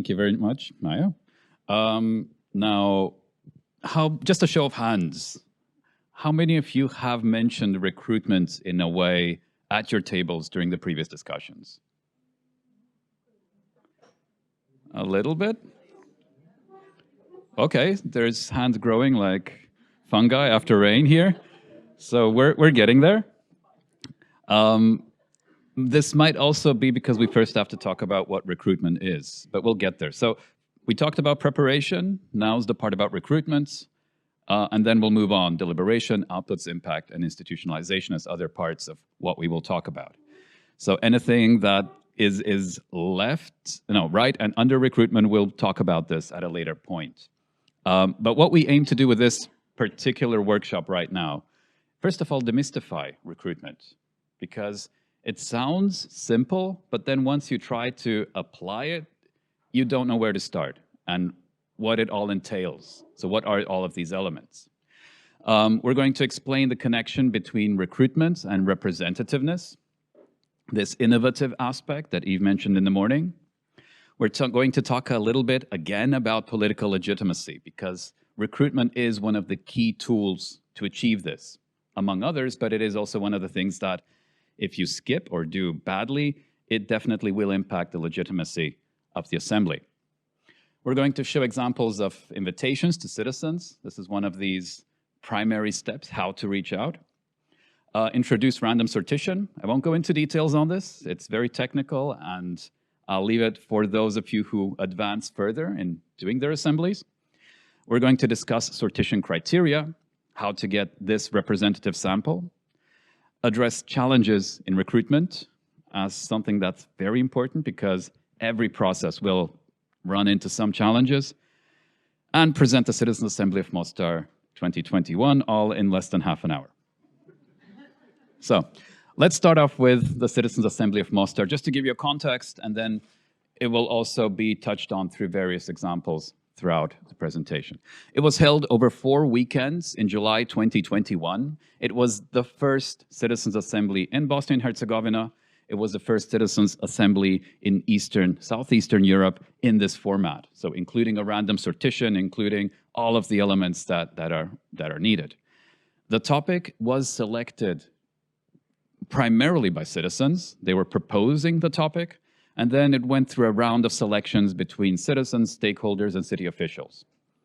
Thank you very much, Maya. Now, just a show of hands, how many of you have mentioned recruitment in a way at your tables during the previous discussions? A little bit? Okay, there's hands growing like fungi after rain here. So we're getting there. This might also be because we first have to talk about what recruitment is, but we'll get there. So we talked about preparation. Now's the part about recruitment. And then we'll move on. Deliberation, outputs, impact, and institutionalization as other parts of what we will talk about. So anything that is right and under recruitment, we'll talk about this at a later point. But what we aim to do with this particular workshop right now, first of all, demystify recruitment, because it sounds simple, but then once you try to apply it, you don't know where to start and what it all entails. So what are all of these elements? We're going to explain the connection between recruitment and representativeness, this innovative aspect that Eve mentioned in the morning. We're going to talk a little bit again about political legitimacy, because recruitment is one of the key tools to achieve this, among others, but it is also one of the things that if you skip or do badly, it definitely will impact the legitimacy of the assembly. We're going to show examples of invitations to citizens. This is one of these primary steps, how to reach out. Introduce random sortition. I won't go into details on this. It's very technical, and I'll leave it for those of you who advance further in doing their assemblies. We're going to discuss sortition criteria, how to get this representative sample, address challenges in recruitment as something that's very important because every process will run into some challenges, and present the Citizens Assembly of Mostar 2021, all in less than half an hour. So let's start off with the Citizens Assembly of Mostar, just to give you a context, and then it will also be touched on through various examples throughout the presentation. It was held over 4 weekends in July 2021. It was the first Citizens Assembly in Bosnia and Herzegovina. It was the first Citizens Assembly in Southeastern Europe in this format. So including a random sortition, including all of the elements that are needed. The topic was selected primarily by citizens. They were proposing the topic, and then it went through a round of selections between citizens, stakeholders, and city officials,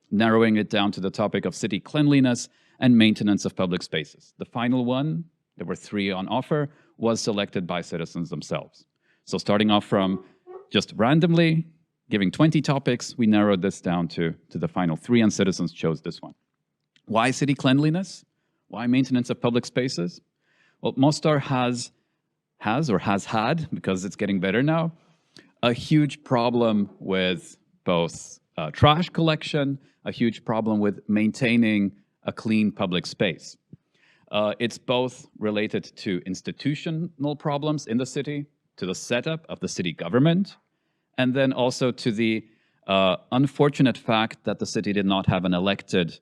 narrowing it down to the topic of city cleanliness and maintenance of public spaces. The final one, there were 3 on offer, was selected by citizens themselves. So starting off from just randomly giving 20 topics, we narrowed this down to the final 3, and citizens chose this one. Why city cleanliness? Why maintenance of public spaces? Well, Mostar has had, because it's getting better now, a huge problem with both trash collection, a huge problem with maintaining a clean public space. It's both related to institutional problems in the city, to the setup of the city government, and then also to the unfortunate fact that the city did not have an elected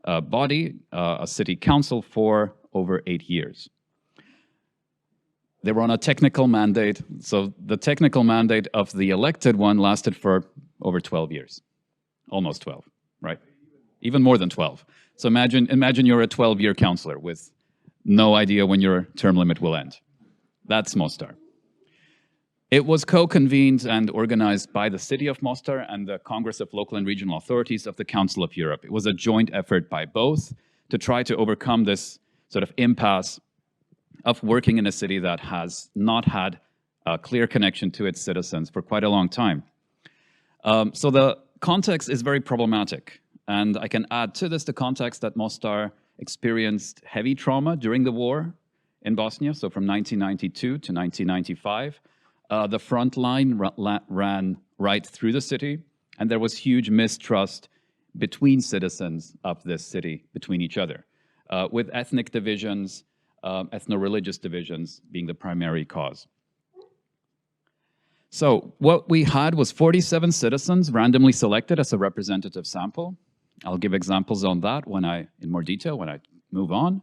body, a city council, for over 8 years. They were on a technical mandate, so the technical mandate of the elected one lasted for over 12 years. Almost 12, right? Even more than 12. So imagine you're a 12-year councillor with no idea when your term limit will end. That's Mostar. It was co-convened and organized by the City of Mostar and the Congress of Local and Regional Authorities of the Council of Europe. It was a joint effort by both to try to overcome this sort of impasse of working in a city that has not had a clear connection to its citizens for quite a long time. So the context is very problematic. And I can add to this the context that Mostar experienced heavy trauma during the war in Bosnia, so from 1992 to 1995. The front line ran right through the city, and there was huge mistrust between citizens of this city, between each other, with ethnic divisions, ethno-religious divisions being the primary cause. So what we had was 47 citizens randomly selected as a representative sample. I'll give examples on that in more detail when I move on.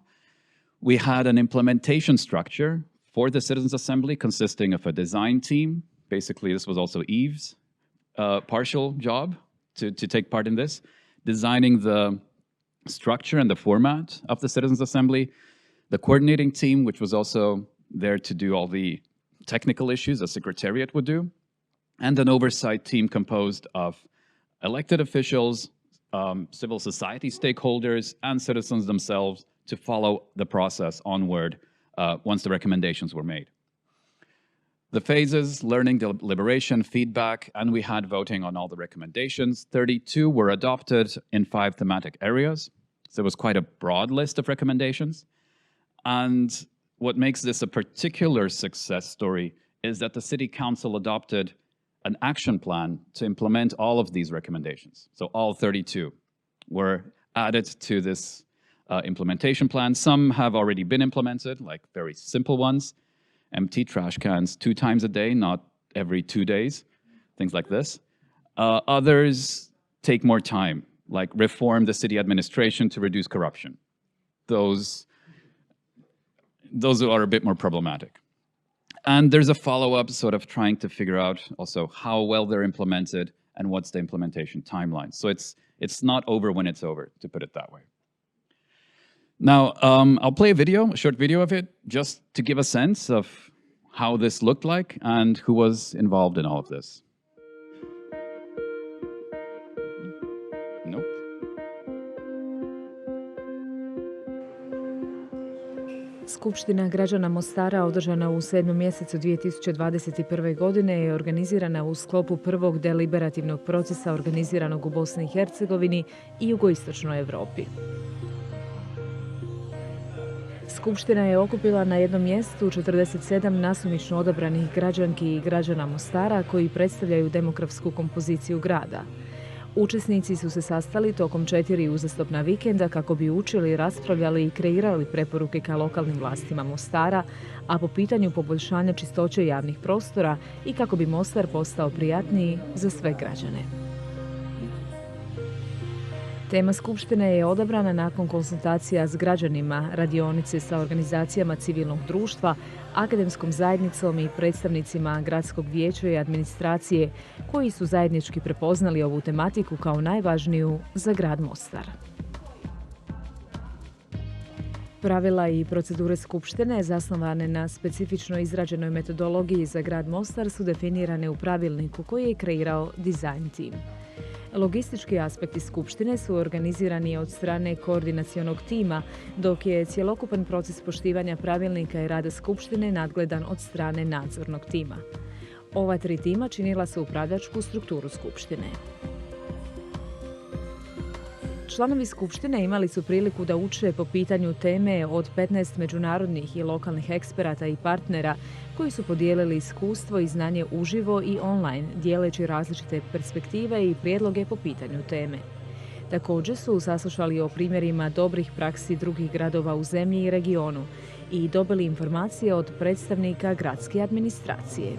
We had an implementation structure for the Citizens Assembly consisting of a design team. Basically, this was also Eve's partial job to take part in this, designing the structure and the format of the Citizens' Assembly, the coordinating team, which was also there to do all the technical issues a secretariat would do, and an oversight team composed of elected officials, civil society stakeholders, and citizens themselves to follow the process onward once the recommendations were made. The phases: learning, deliberation, feedback, and we had voting on all the recommendations. 32 were adopted in 5 thematic areas. So it was quite a broad list of recommendations. And what makes this a particular success story is that the City Council adopted an action plan to implement all of these recommendations. So all 32 were added to this implementation plan. Some have already been implemented, like very simple ones. Empty trash cans 2 times a day, not every 2 days, things like this. Others take more time, like reform the city administration to reduce corruption. Those are a bit more problematic. And there's a follow-up sort of trying to figure out also how well they're implemented and what's the implementation timeline. So it's not over when it's over, to put it that way. Now, I'll play a short video of it, just to give a sense of how this looked like and who was involved in all of this. Nope. Skupština građana Mostara održana u 7. mjesecu 2021. godine je organizirana u sklopu prvog deliberativnog procesa organiziranog u Bosni i Hercegovini i jugoistočnoj Europi. Skupština je okupila na jednom mjestu 47 nasumično odabranih građanki i građana Mostara koji predstavljaju demografsku kompoziciju grada. Učesnici su se sastali tokom 4 uzastopna vikenda kako bi učili, raspravljali i kreirali preporuke ka lokalnim vlastima Mostara, a po pitanju poboljšanja čistoće javnih prostora i kako bi Mostar postao prijatniji za sve građane. Tema Skupštine je odabrana nakon konsultacija s građanima, radionice sa organizacijama civilnog društva, akademskom zajednicom i predstavnicima gradskog vijeća i administracije koji su zajednički prepoznali ovu tematiku kao najvažniju za grad Mostar. Pravila i procedure Skupštine zasnovane na specifično izrađenoj metodologiji za grad Mostar su definirane u pravilniku koji je kreirao dizajn tim. Logistički aspekti Skupštine su organizirani od strane koordinacionog tima, dok je cjelokupan proces poštivanja pravilnika i rada Skupštine nadgledan od strane nadzornog tima. Ova 3 tima činila su upravljačku strukturu Skupštine. Članovi Skupštine imali su priliku da uče po pitanju teme od 15 međunarodnih i lokalnih eksperata i partnera koji su podijelili iskustvo i znanje uživo i online, dijeleći različite perspektive i prijedloge po pitanju teme. Također su saslušali o primjerima dobrih praksi drugih gradova u zemlji i regionu i dobili informacije od predstavnika gradske administracije.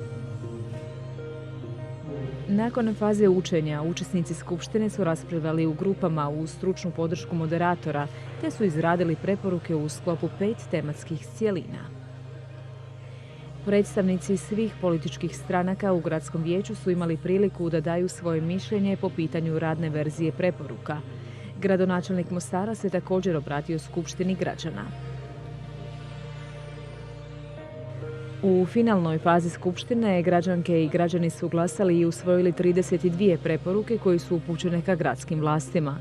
Nakon faze učenja, učesnici Skupštine su raspravljali u grupama uz stručnu podršku moderatora, te su izradili preporuke u sklopu 5 tematskih cjelina. Predstavnici svih političkih stranaka u gradskom vijeću su imali priliku da daju svoje mišljenje po pitanju radne verzije preporuka. Gradonačelnik Mostara se također obratio Skupštini građana. U finalnoj fazi Skupštine građanke i građani su glasali i usvojili 32 preporuke koje su upućene ka gradskim vlastima.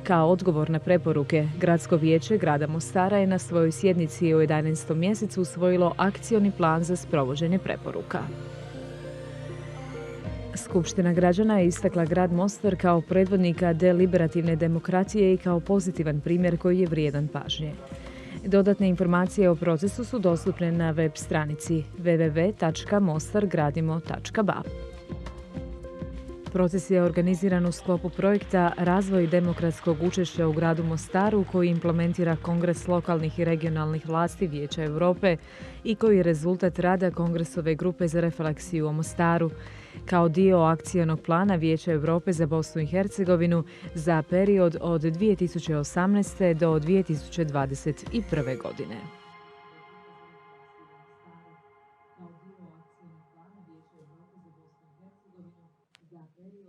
Kao odgovor na preporuke, Gradsko vijeće grada Mostara je na svojoj sjednici u 11. mjesecu usvojilo akcioni plan za sprovođenje preporuka. Skupština građana je istakla grad Mostar kao predvodnika deliberativne demokracije i kao pozitivan primjer koji je vrijedan pažnje. Dodatne informacije o procesu su dostupne na web stranici www.mostargradimo.ba. Proces je organiziran u sklopu projekta Razvoj demokratskog učešća u gradu Mostaru koji implementira Kongres lokalnih i regionalnih vlasti Vijeća Europe i koji je rezultat rada Kongresove grupe za refleksiju o Mostaru kao dio akcionog plana Vijeća Europe za Bosnu i Hercegovinu za period od 2018. do 2021. godine. Kao dio akcionog plana Vijeća Europe za Bosnu i Hercegovinu za period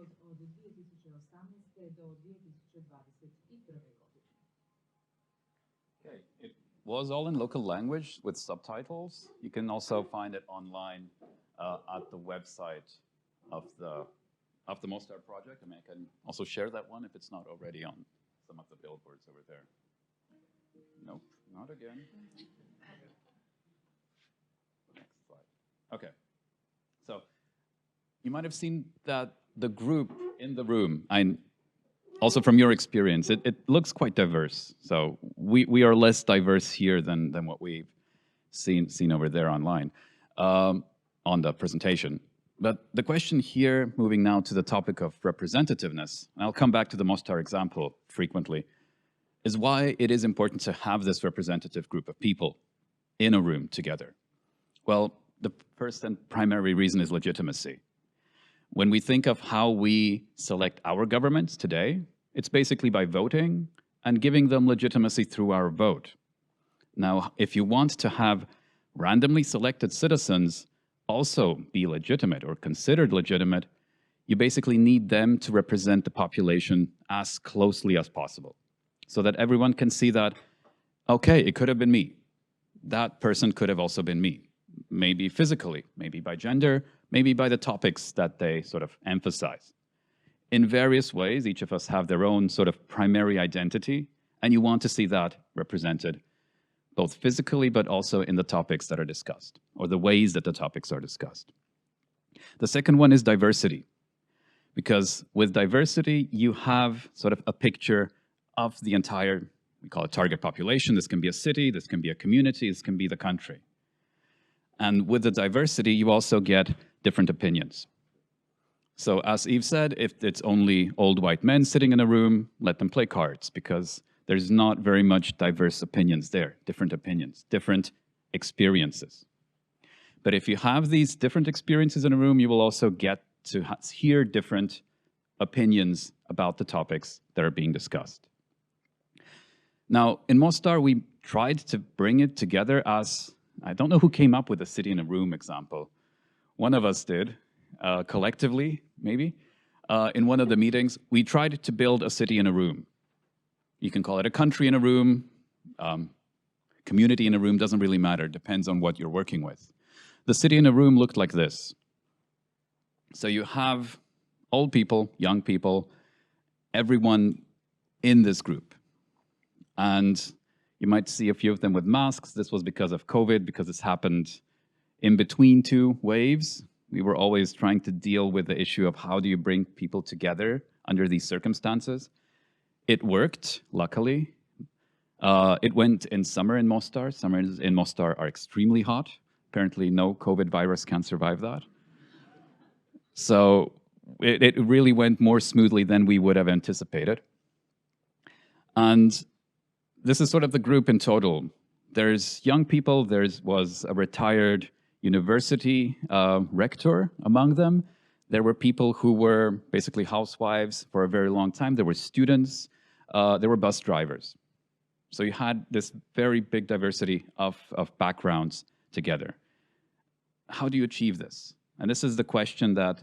was all in local language with subtitles. You can also find it online at the website of the Mostar project. I mean, I can also share that one if it's not already on some of the billboards over there. Nope, not again. Next slide. Okay. So you might have seen that the group in the room, also from your experience, it looks quite diverse. So we are less diverse here than what we've seen over there online on the presentation. But the question here, moving now to the topic of representativeness, and I'll come back to the Mostar example frequently, is why it is important to have this representative group of people in a room together. Well, the first and primary reason is legitimacy. When we think of how we select our governments today, it's basically by voting and giving them legitimacy through our vote. Now, if you want to have randomly selected citizens also be legitimate or considered legitimate, you basically need them to represent the population as closely as possible so that everyone can see that, okay, it could have been me. That person could have also been me. Maybe physically, maybe by gender, maybe by the topics that they sort of emphasize. In various ways, each of us have their own sort of primary identity, and you want to see that represented both physically, but also in the topics that are discussed, or the ways that the topics are discussed. The second one is diversity, because with diversity, you have sort of a picture of the entire, we call it target population. This can be a city, this can be a community, this can be the country. And with the diversity, you also get different opinions. So as Eve said, if it's only old white men sitting in a room, let them play cards, because there's not very much diverse opinions there, different opinions, different experiences. But if you have these different experiences in a room, you will also get to hear different opinions about the topics that are being discussed. Now, in Mostar, we tried to bring it together as, I don't know who came up with the city in a room example. One of us did, collectively, maybe. In one of the meetings, we tried to build a city in a room. You can call it a country in a room, community in a room, doesn't really matter, depends on what you're working with. The city in a room looked like this. So you have old people, young people, everyone in this group. And you might see a few of them with masks. This was because of COVID, because this happened in between two waves. We were always trying to deal with the issue of how do you bring people together under these circumstances. It worked, luckily. It went in summer in Mostar. Summers in Mostar are extremely hot. Apparently no COVID virus can survive that. So it really went more smoothly than we would have anticipated. And this is sort of the group in total. There's young people, was a retired university rector among them. There were people who were basically housewives for a very long time. There were students, there were bus drivers. So you had this very big diversity of backgrounds together. How do you achieve this? And this is the question that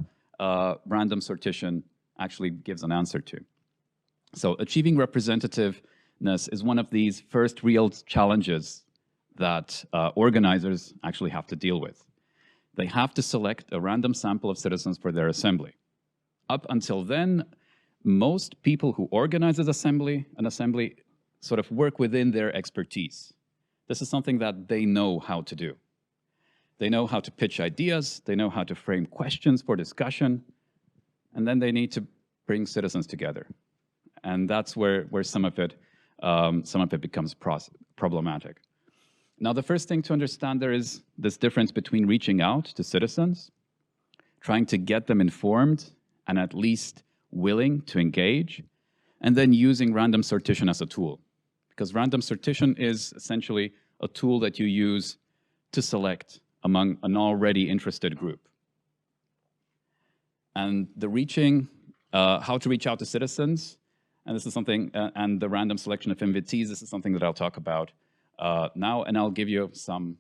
random sortition actually gives an answer to. So achieving representativeness is one of these first real challenges that organizers actually have to deal with. They have to select a random sample of citizens for their assembly. Up until then, most people who organize an assembly sort of work within their expertise. This is something that they know how to do. They know how to pitch ideas, they know how to frame questions for discussion, and then they need to bring citizens together. And that's where some of it becomes problematic. Now, the first thing to understand there is this difference between reaching out to citizens, trying to get them informed and at least willing to engage, and then using random sortition as a tool. Because random sortition is essentially a tool that you use to select among an already interested group. And the how to reach out to citizens, and this is something, and the random selection of invitees, this is something that I'll talk about now, and I'll give you some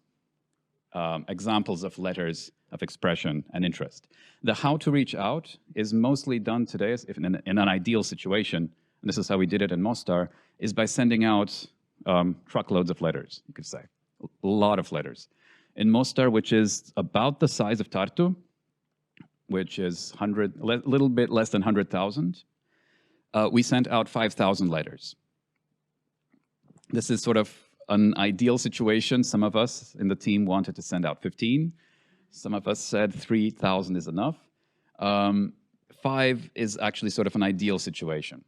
examples of letters of expression and interest. The how to reach out is mostly done today, if in an ideal situation, and this is how we did it in Mostar, is by sending out truckloads of letters, you could say. A lot of letters. In Mostar, which is about the size of Tartu, which is a little bit less than 100,000, we sent out 5,000 letters. This is sort of an ideal situation. Some of us in the team wanted to send out 15. Some of us said 3,000 is enough. 5 is actually sort of an ideal situation.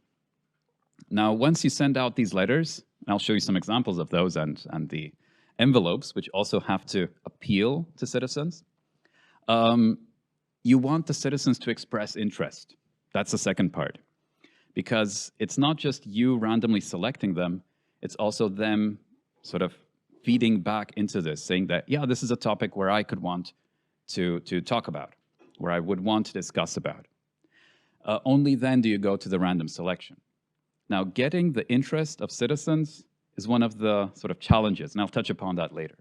Now, once you send out these letters, and I'll show you some examples of those and the envelopes, which also have to appeal to citizens, you want the citizens to express interest. That's the second part. Because it's not just you randomly selecting them, it's also them sort of feeding back into this, saying that, yeah, this is a topic where I could want to talk about, where I would want to discuss about. Only then do you go to the random selection. Now, getting the interest of citizens is one of the sort of challenges, and I'll touch upon that later,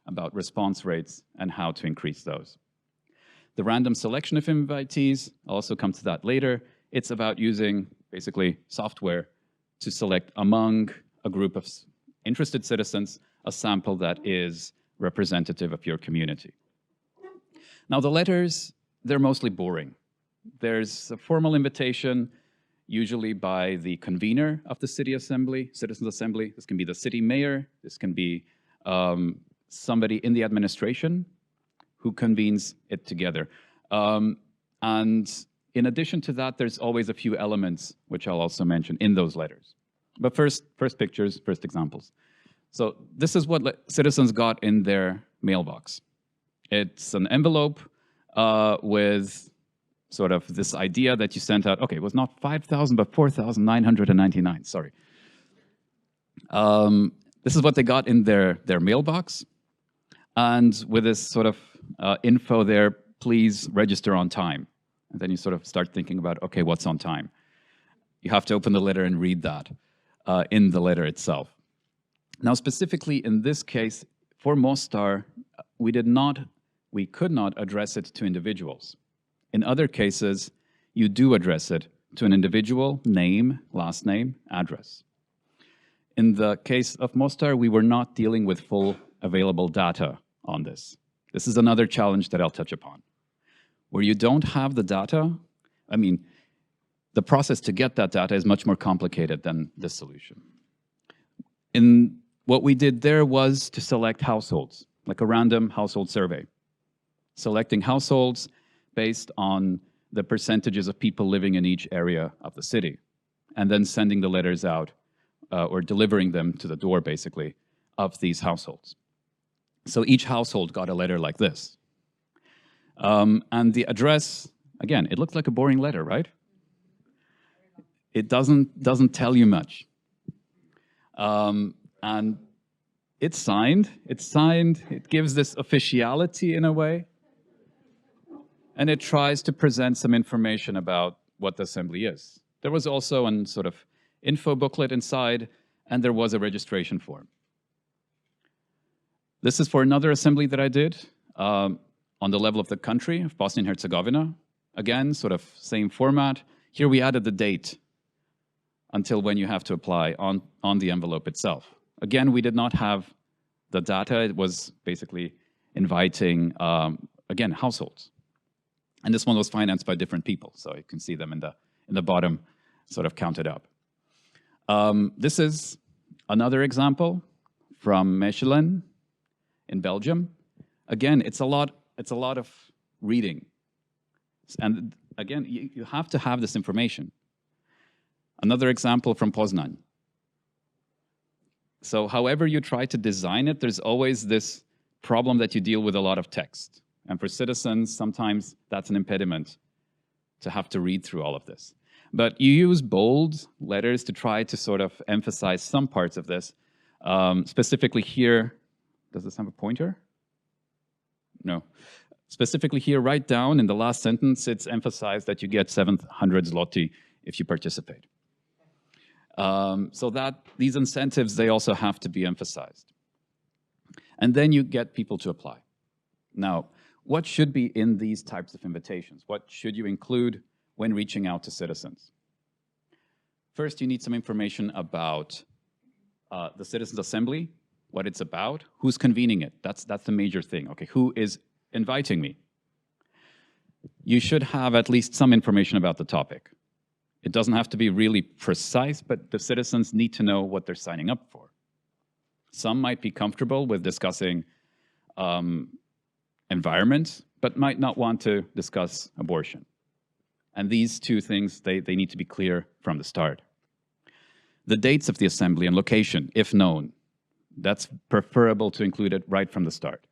about response rates and how to increase those. The random selection of invitees, I'll also come to that later. It's about using, basically, software to select among a group of interested citizens a sample that is representative of your community. Now, the letters, they're mostly boring. There's a formal invitation, usually by the convener of the city assembly, citizens assembly. This can be the city mayor. This can be somebody in the administration who convenes it together. And in addition to that, there's always a few elements, which I'll also mention in those letters. But first pictures, first examples. So this is what citizens got in their mailbox. It's an envelope with sort of this idea that you sent out. Okay, it was not 5,000, but 4,999, sorry. This is what they got in their mailbox. And with this sort of info there, please register on time. And then you sort of start thinking about, okay, what's on time? You have to open the letter and read that in the letter itself. Now, specifically in this case, for Mostar, we could not address it to individuals. In other cases, you do address it to an individual, name, last name, address. In the case of Mostar, we were not dealing with full available data on this. This is another challenge that I'll touch upon. Where you don't have the data, I mean, the process to get that data is much more complicated than this solution. What we did there was to select households, like a random household survey. Selecting households based on the percentages of people living in each area of the city, and then sending the letters out, or delivering them to the door, basically, of these households. So each household got a letter like this. And the address, again, it looks like a boring letter, right? It doesn't tell you much. And it's signed, it gives this officiality in a way, and it tries to present some information about what the assembly is. There was also a sort of info booklet inside, and there was a registration form. This is for another assembly that I did on the level of the country of Bosnia and Herzegovina. Again, sort of same format. Here we added the date until when you have to apply on the envelope itself. Again, we did not have the data. It was basically inviting, again, households. And this one was financed by different people, so you can see them in the bottom, sort of counted up. This is another example from Mechelen in Belgium. Again, it's a lot of reading. And again, you have to have this information. Another example from Poznan. So however you try to design it, there's always this problem that you deal with a lot of text. And for citizens, sometimes that's an impediment to have to read through all of this. But you use bold letters to try to sort of emphasize some parts of this. Specifically here, does this have a pointer? No. Specifically here, right down in the last sentence, it's emphasized that you get 700 zloty if you participate. So that these incentives, they also have to be emphasized. And then you get people to apply. Now, what should be in these types of invitations? What should you include when reaching out to citizens? First, you need some information about the Citizens Assembly, what it's about, who's convening it. That's the major thing. Okay, who is inviting me? You should have at least some information about the topic. It doesn't have to be really precise, but the citizens need to know what they're signing up for. Some might be comfortable with discussing environment, but might not want to discuss abortion. And these two things, they need to be clear from the start. The dates of the assembly and location, if known, that's preferable to include it right from the start.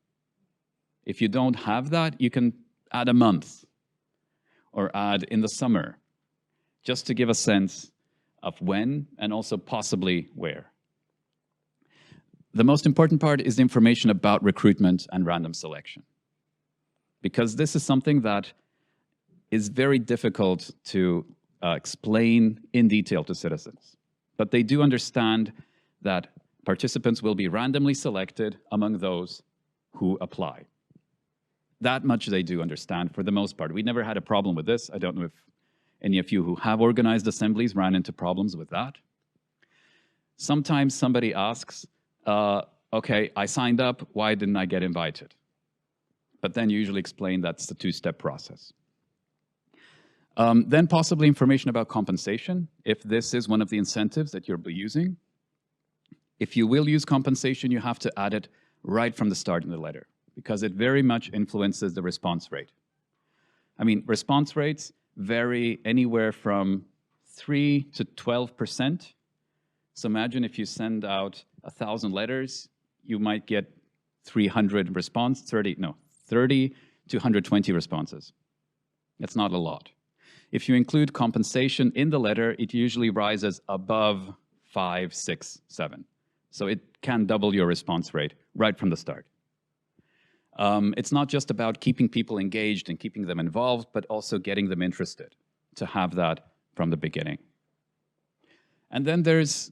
If you don't have that, you can add a month or add in the summer, just to give a sense of when and also possibly where. The most important part is the information about recruitment and random selection, because this is something that is very difficult to explain in detail to citizens. But they do understand that participants will be randomly selected among those who apply. That much they do understand for the most part. We never had a problem with this. I don't know if any of you who have organized assemblies ran into problems with that. Sometimes somebody asks, okay, I signed up, why didn't I get invited? But then you usually explain that's the two-step process. Then possibly information about compensation, if this is one of the incentives that you'll be using. If you will use compensation, you have to add it right from the start in the letter, because it very much influences the response rate. I mean, response rates vary anywhere from 3 to 12%. So imagine if you send out 1,000 letters, you might get 300 response, 30 to 120 responses. That's not a lot. If you include compensation in the letter, it usually rises above 5, 6, 7. So it can double your response rate right from the start. It's not just about keeping people engaged and keeping them involved, but also getting them interested, to have that from the beginning. And then there's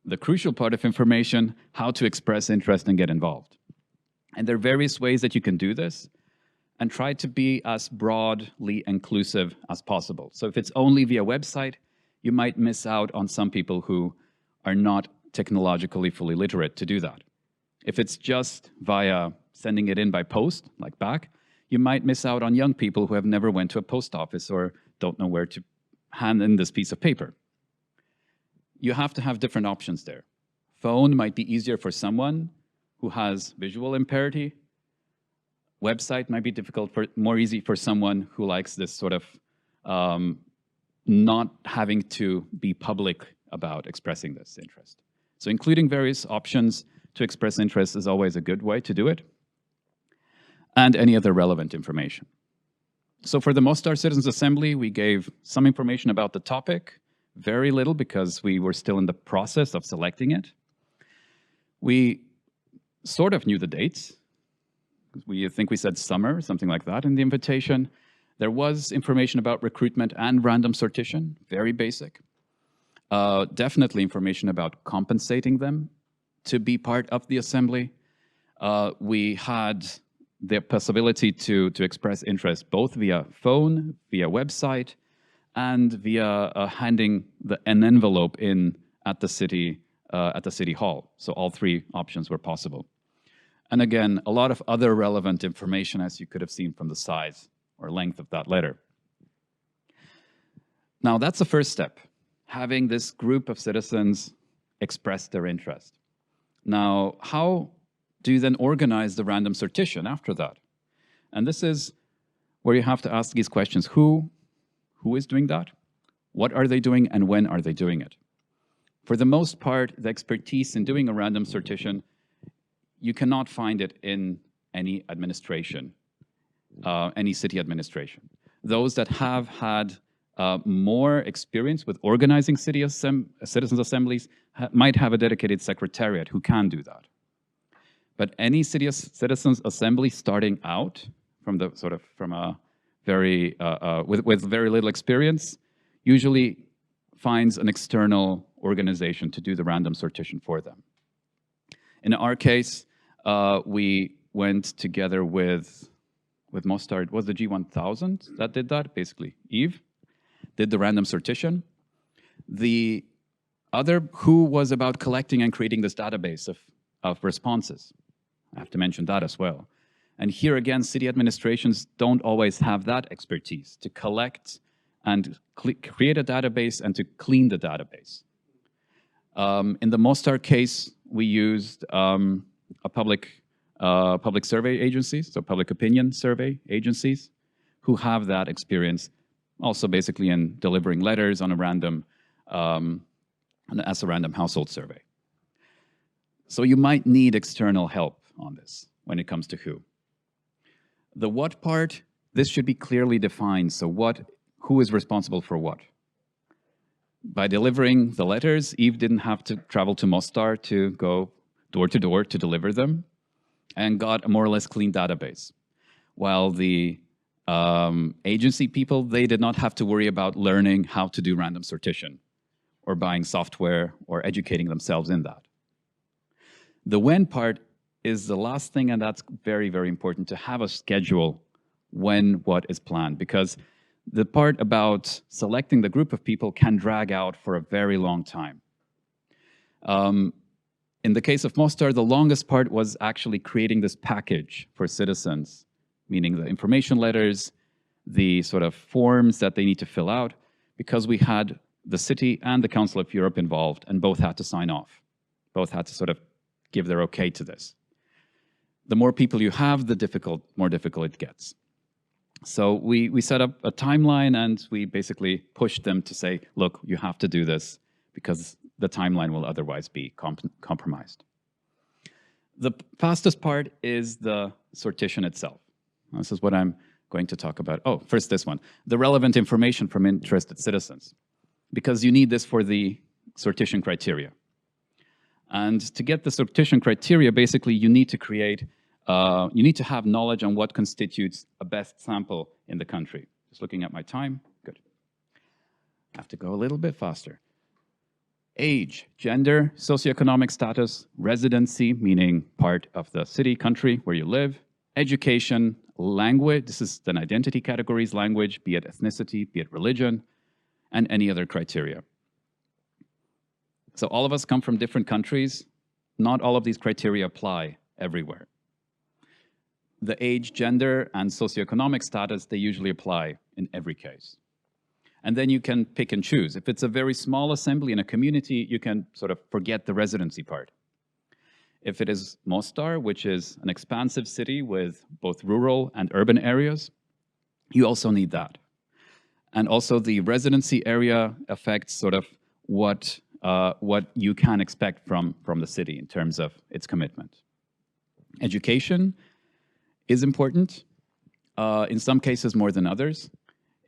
the crucial part of information, how to express interest and get involved. And there are various ways that you can do this, and try to be as broadly inclusive as possible. So if it's only via website, you might miss out on some people who are not technologically fully literate to do that. If it's just via sending it in by post, like back, you might miss out on young people who have never went to a post office or don't know where to hand in this piece of paper. You have to have different options there. Phone might be easier for someone who has visual impairment. Website might be more easy for someone who likes this sort of not having to be public about expressing this interest. So including various options to express interest is always a good way to do it, and any other relevant information. So for the Mostar Citizens Assembly, we gave some information about the topic, very little because we were still in the process of selecting it. We sort of knew the dates. I think we said summer, something like that in the invitation. There was information about recruitment and random sortition, very basic. Definitely information about compensating them to be part of the assembly. We had the possibility to express interest both via phone, via website, and via handing an envelope in at the city hall. So all three options were possible. And again, a lot of other relevant information, as you could have seen from the size or length of that letter. Now, that's the first step, having this group of citizens express their interest. Now, how do you then organize the random sortition after that? And this is where you have to ask these questions. Who is doing that? What are they doing, and when are they doing it? For the most part, the expertise in doing a random sortition, you cannot find it in any administration, any city administration. Those that have had more experience with organizing citizens' assemblies might have a dedicated secretariat who can do that. But any citizens' assembly starting out from a very with very little experience usually finds an external organization to do the random sortition for them. In our case, we went together with Mostar. It was the G1000 that did that, basically. Eve did the random sortition. The Other who was about collecting and creating this database of responses. I have to mention that as well. And here again, city administrations don't always have that expertise to collect and create a database and to clean the database. In the Mostar case, we used a public survey agencies, so public opinion survey agencies, who have that experience, also basically in delivering letters on a random, as a random household survey. So you might need external help on this when it comes to who. The what part, this should be clearly defined. So who is responsible for what? By delivering the letters, Eve didn't have to travel to Mostar to go door to door to deliver them, and got a more or less clean database. While the agency people, they did not have to worry about learning how to do random sortition or buying software or educating themselves in that. The when part is the last thing, and that's very, very important to have a schedule when what is planned, because the part about selecting the group of people can drag out for a very long time. In the case of Mostar, the longest part was actually creating this package for citizens, meaning the information letters, the sort of forms that they need to fill out, because we had the city and the Council of Europe involved, and both had to sign off. Both had to sort of give their okay to this. The more people you have, the more difficult it gets. So we set up a timeline, and we basically pushed them to say, look, you have to do this because the timeline will otherwise be compromised. The fastest part is the sortition itself. This is what I'm going to talk about. Oh, first this one, the relevant information from interested citizens, because you need this for the sortition criteria. And to get the sortition criteria, basically you need to create, you need to have knowledge on what constitutes a best sample in the country. Just looking at my time, good. I have to go a little bit faster. Age, gender, socioeconomic status, residency, meaning part of the city, country where you live, education, language, this is then identity categories, language, be it ethnicity, be it religion, and any other criteria. So all of us come from different countries. Not all of these criteria apply everywhere. The age, gender, and socioeconomic status, they usually apply in every case. And then you can pick and choose. If it's a very small assembly in a community, you can sort of forget the residency part. If it is Mostar, which is an expansive city with both rural and urban areas, you also need that. And also the residency area affects sort of what you can expect from the city in terms of its commitment. Education is important, in some cases more than others.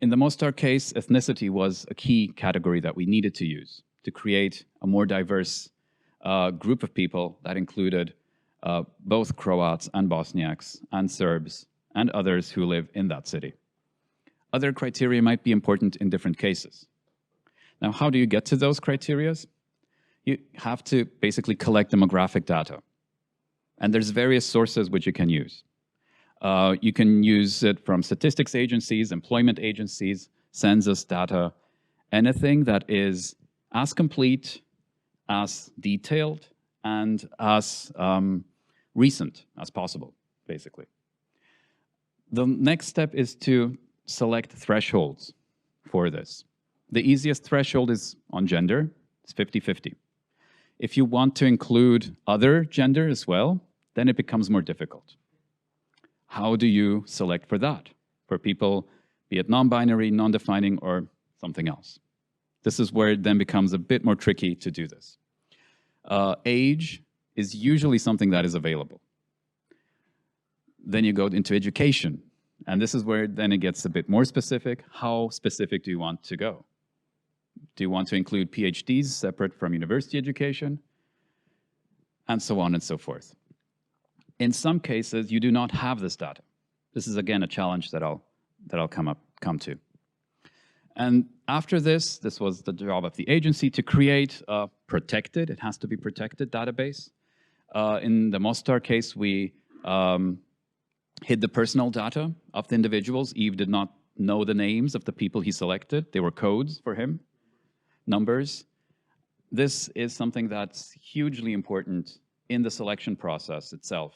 In the Mostar case, ethnicity was a key category that we needed to use to create a more diverse group of people that included both Croats and Bosniaks and Serbs and others who live in that city. Other criteria might be important in different cases. Now, how do you get to those criteria? You have to basically collect demographic data. And there's various sources which you can use. You can use it from statistics agencies, employment agencies, census data, anything that is as complete, as detailed, and as recent as possible, basically. The next step is to select thresholds for this. The easiest threshold is on gender. It's 50-50. If you want to include other gender as well, then it becomes more difficult. How do you select for that? For people, be it non-binary, non-defining, or something else. This is where it then becomes a bit more tricky to do this. Age is usually something that is available. Then you go into education. And this is where then it gets a bit more specific. How specific do you want to go? Do you want to include PhDs separate from university education? And so on and so forth. In some cases, you do not have this data. This is, again, a challenge that I'll come to. And after this was the job of the agency to create a protected, it has to be protected database. In the Mostar case, we hid the personal data of the individuals. Eve did not know the names of the people he selected. They were codes for him, numbers. This is something that's hugely important in the selection process itself.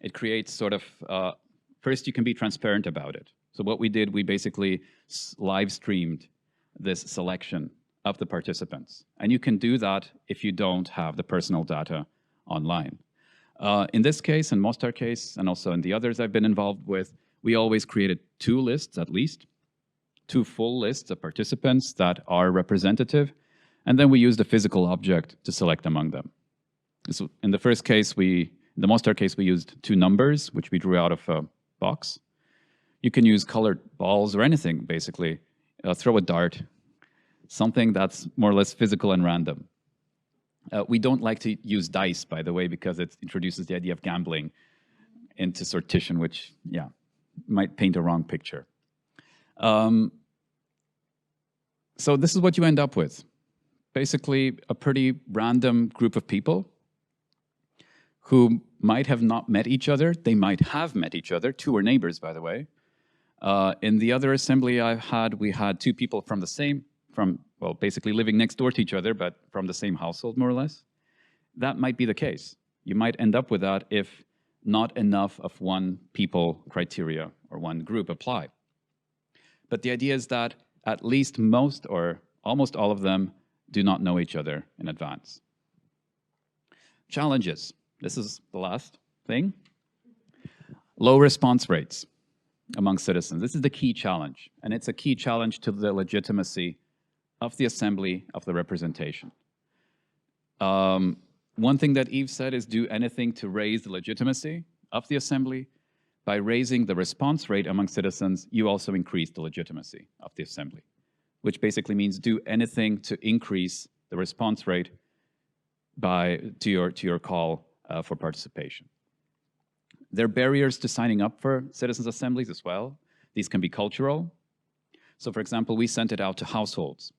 It creates sort of, first you can be transparent about it. So what we did, we basically live streamed this selection of the participants. And you can do that if you don't have the personal data online. In this case, in Mostar case, and also in the others I've been involved with, we always created 2 lists at least, 2 full lists of participants that are representative, and then we used a physical object to select among them. So in the first case, in the Mostar case, we used 2 numbers, which we drew out of a box. You can use colored balls or anything, basically. Throw a dart, something that's more or less physical and random. We don't like to use dice, by the way, because it introduces the idea of gambling into sortition, which, yeah, might paint a wrong picture. So this is what you end up with. Basically, a pretty random group of people who might have not met each other. They might have met each other. 2 were neighbors, by the way. In the other assembly we had 2 people well, basically living next door to each other, but from the same household, more or less. That might be the case. You might end up with that if not enough of one people criteria or one group apply. But the idea is that at least most or almost all of them do not know each other in advance. Challenges. This is the last thing. Low response rates among citizens. This is the key challenge, and it's a key challenge to the legitimacy of the assembly, of the representation. One thing that Yves said is do anything to raise the legitimacy of the assembly. By raising the response rate among citizens, you also increase the legitimacy of the assembly, which basically means do anything to increase the response rate to your call for participation. There are barriers to signing up for citizens' assemblies as well. These can be cultural. So for example, we sent it out to households.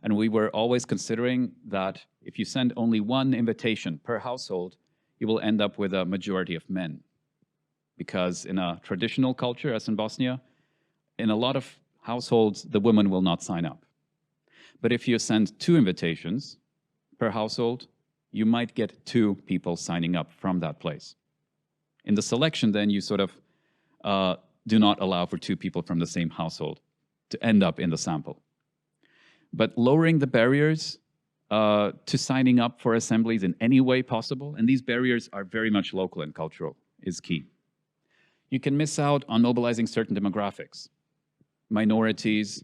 And we were always considering that if you send only 1 invitation per household, you will end up with a majority of men. Because in a traditional culture, as in Bosnia, in a lot of households, the women will not sign up. But if you send 2 invitations per household, you might get 2 people signing up from that place. In the selection, then, you sort of do not allow for 2 people from the same household to end up in the sample. But lowering the barriers to signing up for assemblies in any way possible, and these barriers are very much local and cultural, is key. You can miss out on mobilizing certain demographics. Minorities,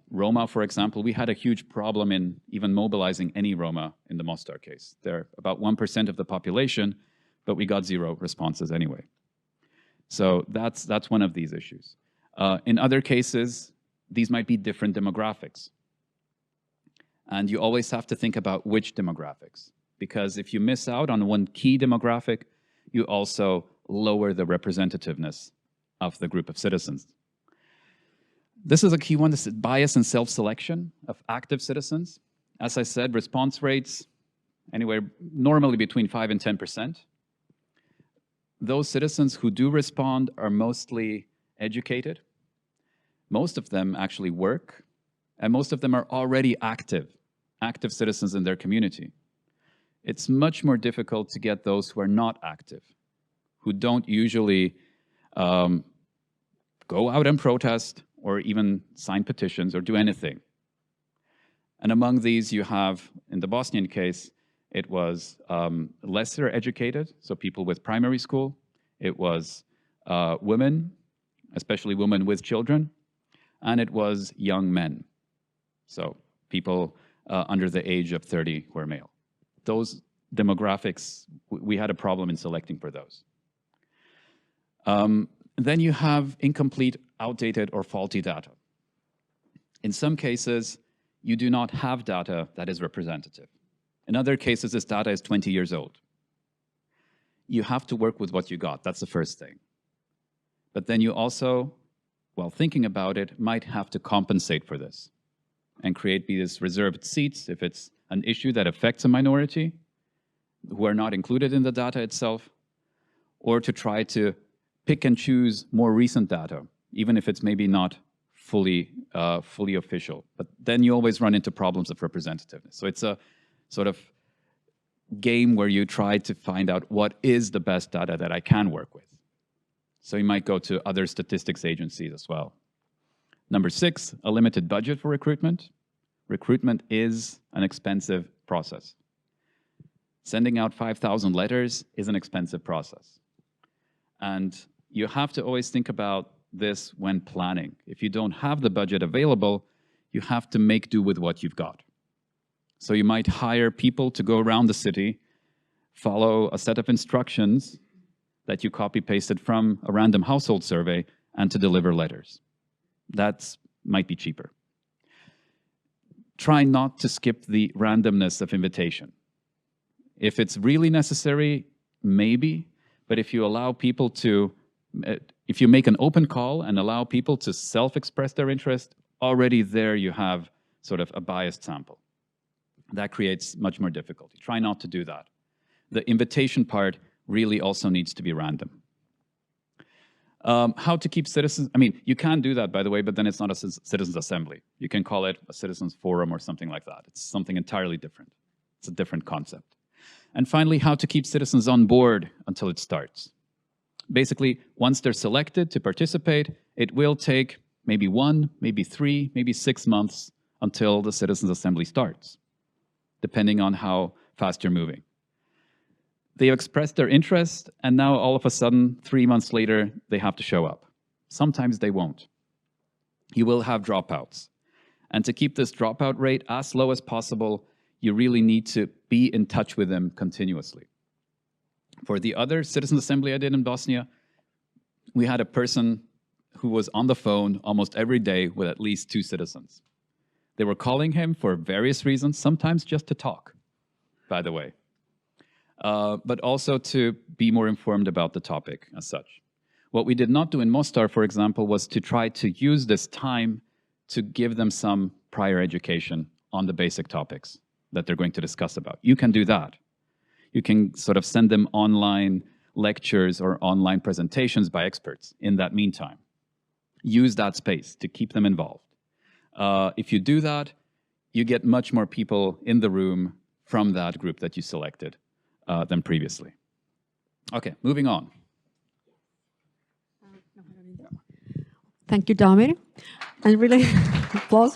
Roma, for example, we had a huge problem in even mobilizing any Roma in the Mostar case. They're about 1% of the population, but we got 0 responses anyway. So that's one of these issues. In other cases, these might be different demographics. And you always have to think about which demographics, because if you miss out on one key demographic, you also lower the representativeness of the group of citizens. This is a key one, this is bias and self-selection of active citizens. As I said, response rates anywhere normally between 5 and 10%. Those citizens who do respond are mostly educated. Most of them actually work, and most of them are already active citizens in their community. It's much more difficult to get those who are not active, who don't usually go out and protest or even sign petitions or do anything. And among these you have, in the Bosnian case, it was lesser educated, so people with primary school. It was women, especially women with children. And it was young men, so people under the age of 30 who are male. Those demographics, we had a problem in selecting for those. Then you have incomplete, outdated, or faulty data. In some cases, you do not have data that is representative. In other cases, this data is 20 years old. You have to work with what you got. That's the first thing. But then you also, while thinking about it, might have to compensate for this and create these reserved seats if it's an issue that affects a minority who are not included in the data itself, or to try to pick and choose more recent data, even if it's maybe not fully official. But then you always run into problems of representativeness. So it's a sort of game where you try to find out what is the best data that I can work with. So you might go to other statistics agencies as well. Number 6, a limited budget for recruitment. Recruitment is an expensive process. Sending out 5,000 letters is an expensive process. And you have to always think about this when planning. If you don't have the budget available, you have to make do with what you've got. So you might hire people to go around the city, follow a set of instructions that you copy-pasted from a random household survey, and to deliver letters. That might be cheaper. Try not to skip the randomness of invitation. If it's really necessary, maybe, but if you allow people to, if you make an open call and allow people to self-express their interest, already there you have sort of a biased sample. That creates much more difficulty. Try not to do that. The invitation part really also needs to be random. How to keep citizens, I mean, you can do that, by the way, but then it's not a citizens' assembly. You can call it a citizens' forum or something like that. It's something entirely different. It's a different concept. And finally, how to keep citizens on board until it starts. Basically, once they're selected to participate, it will take maybe 1, maybe 3, maybe 6 months until the citizens' assembly starts, depending on how fast you're moving. They have expressed their interest, and now all of a sudden, 3 months later, they have to show up. Sometimes they won't. You will have dropouts. And to keep this dropout rate as low as possible, you really need to be in touch with them continuously. For the other citizen assembly I did in Bosnia, we had a person who was on the phone almost every day with at least 2 citizens. They were calling him for various reasons, sometimes just to talk, by the way. But also to be more informed about the topic as such. What we did not do in Mostar, for example, was to try to use this time to give them some prior education on the basic topics that they're going to discuss about. You can do that. You can sort of send them online lectures or online presentations by experts in that meantime. Use that space to keep them involved. If you do that, you get much more people in the room from that group that you selected than previously. Okay, moving on. Thank you, Damir. And really, applause.